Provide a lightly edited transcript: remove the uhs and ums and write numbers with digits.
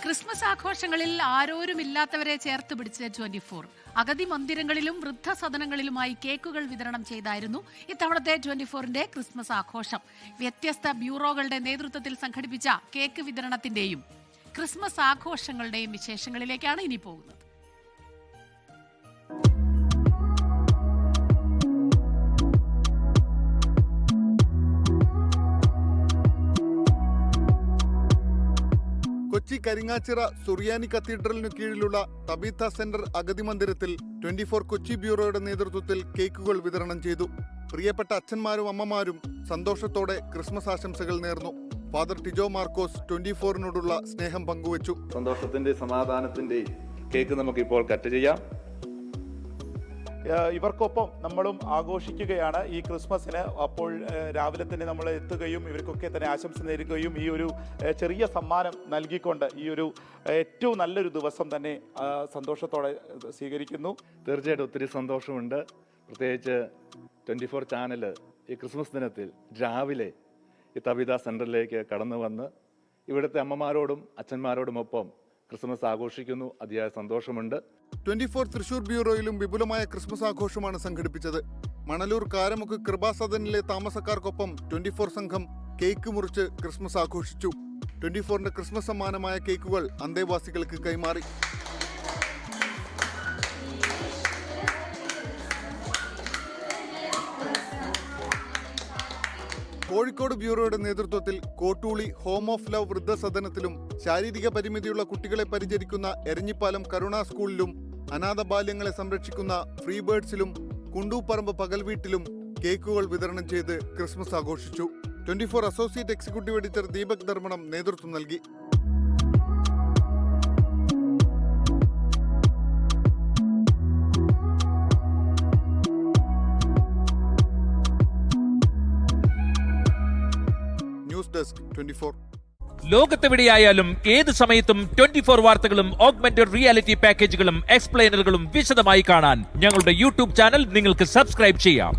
Christmas ആഘോഷങ്ങളിൽ ആരോരുമില്ലാത്തവരെ ചേർത്ത് പിടിച്ച് 24. അഗതി മന്ദിരങ്ങളിലും വൃദ്ധസദനങ്ങളിലുമായി കേക്കുകൾ വിതരണം ചെയ്തായിരുന്നു ഇത്തവണത്തെ 24ന്റെ ക്രിസ്മസ് ആഘോഷം. വ്യത്യസ്ത ബ്യൂറോകളുടെ നേതൃത്വത്തിൽ സംഘടിപ്പിച്ച കേക്ക് വിതരണത്തിന്റെയും ക്രിസ്മസ് ആഘോഷങ്ങളുടെയും വിശേഷങ്ങളിലേക്കാണ് ഇനി പോകുന്നത്. കൊച്ചി കരിങ്ങാച്ചിറ സുറിയാനി കത്തീഡ്രലിനു കീഴിലുള്ള തബീത്ത സെന്റർ അഗതി മന്ദിരത്തിൽ 24 കൊച്ചി ബ്യൂറോയുടെ നേതൃത്വത്തിൽ കേക്കുകൾ വിതരണം ചെയ്തു. പ്രിയപ്പെട്ട അച്ഛന്മാരും അമ്മമാരും സന്തോഷത്തോടെ ക്രിസ്മസ് ആശംസകൾ നേർന്നു. ഫാദർ ടിജോ മാർക്കോസ് 24നോടുള്ള സ്നേഹം പങ്കുവച്ചു. സന്തോഷത്തിന്റെ സമാധാനത്തിന്റെ കേക്ക് നമുക്ക് ഇപ്പോൾ കട്ട് ചെയ്യാം. ഇവർക്കൊപ്പം നമ്മളും ആഘോഷിക്കുകയാണ് ഈ ക്രിസ്മസിന്. അപ്പോൾ രാവിലെ തന്നെ നമ്മൾ എത്തുകയും ഇവർക്കൊക്കെ തന്നെ ആശംസ നേരുകയും ഈ ഒരു ചെറിയ സമ്മാനം നൽകിക്കൊണ്ട് ഈ ഒരു ഏറ്റവും നല്ലൊരു ദിവസം തന്നെ സന്തോഷത്തോടെ സ്വീകരിക്കുന്നു. തീർച്ചയായിട്ടും ഒത്തിരി സന്തോഷമുണ്ട്. പ്രത്യേകിച്ച് 24 ചാനൽ ഈ ക്രിസ്മസ് ദിനത്തിൽ രാവിലെ ഈ തബീത സെൻറ്ററിലേക്ക് കടന്നു വന്ന് ഇവിടുത്തെ അമ്മമാരോടും അച്ഛന്മാരോടുമൊപ്പം ക്രിസ്മസ് ആഘോഷിക്കുന്നു. അതിയായ സന്തോഷമുണ്ട്. 24 തൃശൂർ ബ്യൂറോയിലും വിപുലമായ ക്രിസ്മസ് ആഘോഷമാണ് സംഘടിപ്പിച്ചത്. മണലൂർ കാരമുക്ക് കൃപാസദനിലെ താമസക്കാർക്കൊപ്പം 24 സംഘം കേക്ക് മുറിച്ച് ക്രിസ്മസ് ആഘോഷിച്ചു. 24ന്റെ ക്രിസ്മസ് സമ്മാനമായ കേക്കുകൾ അന്തേവാസികൾക്ക് കൈമാറി. കോഴിക്കോട് ബ്യൂറോയുടെ നേതൃത്വത്തിൽ കോട്ടൂളി ഹോം ഓഫ് ലവ് വൃദ്ധസദനത്തിലും ശാരീരിക പരിമിതിയുള്ള കുട്ടികളെ പരിചരിക്കുന്ന എരഞ്ഞിപ്പാലം കരുണ സ്കൂളിലും അനാഥ ബാല്യങ്ങളെ സംരക്ഷിക്കുന്ന ഫ്രീ ബേർഡ്സിലും കുണ്ടൂപ്പറമ്പ് പകൽ വീട്ടിലും കേക്കുകൾ വിതരണം ചെയ്ത് ക്രിസ്മസ് ആഘോഷിച്ചു. 24 അസോസിയേറ്റ് എക്സിക്യൂട്ടീവ് എഡിറ്റർ ദീപക് ധർമ്മണം നേതൃത്വം നൽകി. News desk 24. ലോകത്തെവിടെയായാലും ഏത് സമയത്തും 24 വാർത്തകളും ഓഗ്മെന്റഡ് റിയാലിറ്റി പാക്കേജുകളും എക്സ്പ്ലെയിനറുകളും വിശദമായി കാണാൻ ഞങ്ങളുടെ യൂട്യൂബ് ചാനൽ നിങ്ങൾക്ക് സബ്സ്ക്രൈബ് ചെയ്യാം.